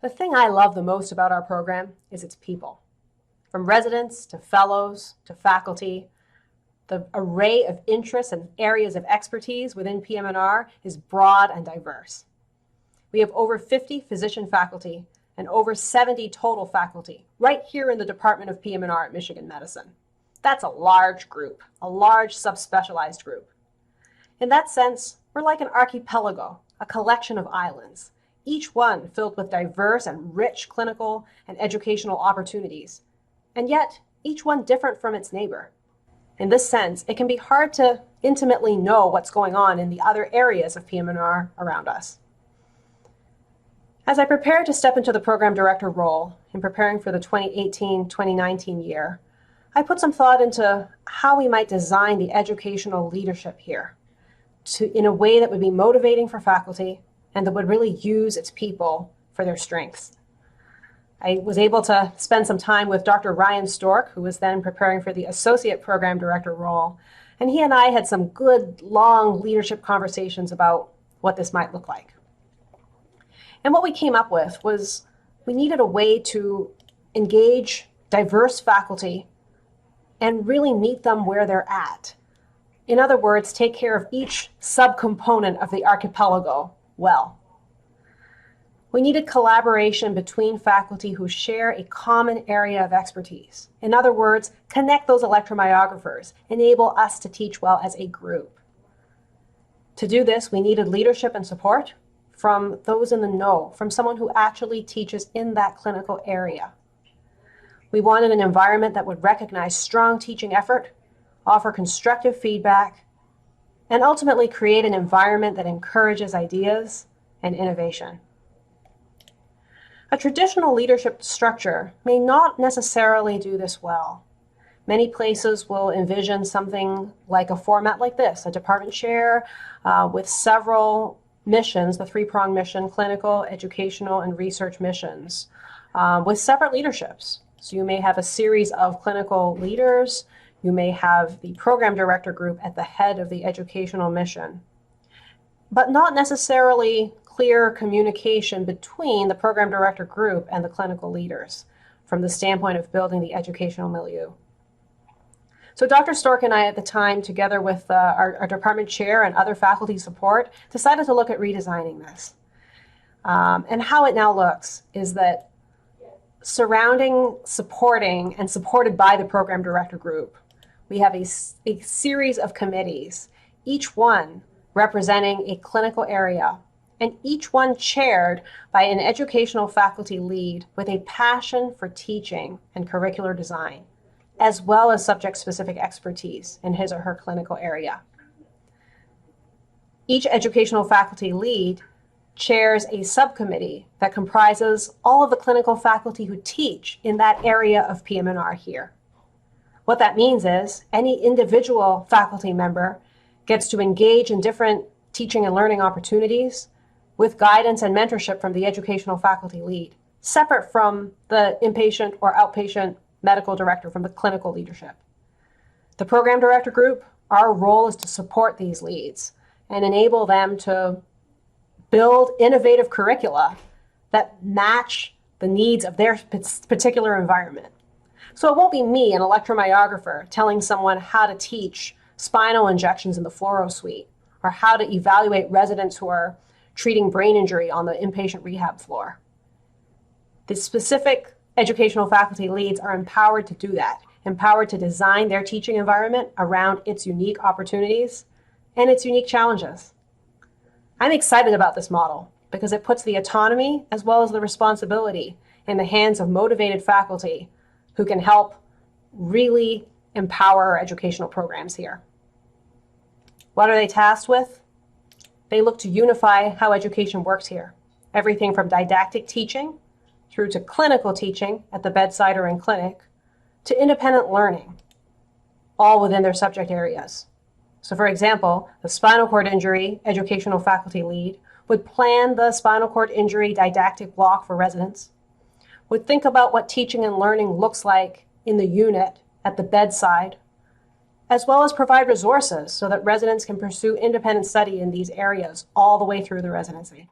The thing I love the most about our program is its people. From residents to fellows to faculty, the array of interests and areas of expertise within PM&R is broad and diverse. We have over 50 physician faculty and over 70 total faculty right here in the Department of PM&R at Michigan Medicine. That's a large group, a large subspecialized group. In that sense, we're like an archipelago, a collection of islands, each one filled with diverse and rich clinical and educational opportunities, and yet each one different from its neighbor. In this sense, it can be hard to intimately know what's going on in the other areas of PM&R around us. As I prepare to step into the program director role in preparing for the 2018-2019 year, I put some thought into how we might design the educational leadership here in a way that would be motivating for faculty and that would really use its people for their strengths. I was able to spend some time with Dr. Ryan Stork, who was then preparing for the associate program director role, and he and I had some good, long leadership conversations about what this might look like. And what we came up with was we needed a way to engage diverse faculty and really meet them where they're at. In other words, take care of each subcomponent of the archipelago well. We needed collaboration between faculty who share a common area of expertise. In other words, connect those electromyographers, enable us to teach well as a group. To do this, we needed leadership and support from those in the know, from someone who actually teaches in that clinical area. We wanted an environment that would recognize strong teaching effort, offer constructive feedback, and ultimately create an environment that encourages ideas and innovation. A traditional leadership structure may not necessarily do this well. Many places will envision something like a format like this, a department chair with several missions, the three-pronged mission, clinical, educational, and research missions, with separate leaderships. So you may have a series of clinical leaders. You may have the program director group at the head of the educational mission, but not necessarily clear communication between the program director group and the clinical leaders from the standpoint of building the educational milieu. So Dr. Stork and I at the time, together with our department chair and other faculty support, decided to look at redesigning this. And how it now looks is that surrounding, supporting, and supported by the program director group, we have a series of committees, each one representing a clinical area, and each one chaired by an educational faculty lead with a passion for teaching and curricular design, as well as subject-specific expertise in his or her clinical area. Each educational faculty lead chairs a subcommittee that comprises all of the clinical faculty who teach in that area of PM&R here. What that means is any individual faculty member gets to engage in different teaching and learning opportunities with guidance and mentorship from the educational faculty lead, separate from the inpatient or outpatient medical director from the clinical leadership. The program director group, our role is to support these leads and enable them to build innovative curricula that match the needs of their particular environment. So it won't be me, an electromyographer, telling someone how to teach spinal injections in the fluoro suite or how to evaluate residents who are treating brain injury on the inpatient rehab floor. The specific educational faculty leads are empowered to do that, empowered to design their teaching environment around its unique opportunities and its unique challenges. I'm excited about this model because it puts the autonomy as well as the responsibility in the hands of motivated faculty who can help really empower our educational programs here. What are they tasked with? They look to unify how education works here. Everything from didactic teaching through to clinical teaching at the bedside or in clinic to independent learning, all within their subject areas. So for example, the spinal cord injury educational faculty lead would plan the spinal cord injury didactic block for residents, would think about what teaching and learning looks like in the unit at the bedside, as well as provide resources so that residents can pursue independent study in these areas all the way through the residency.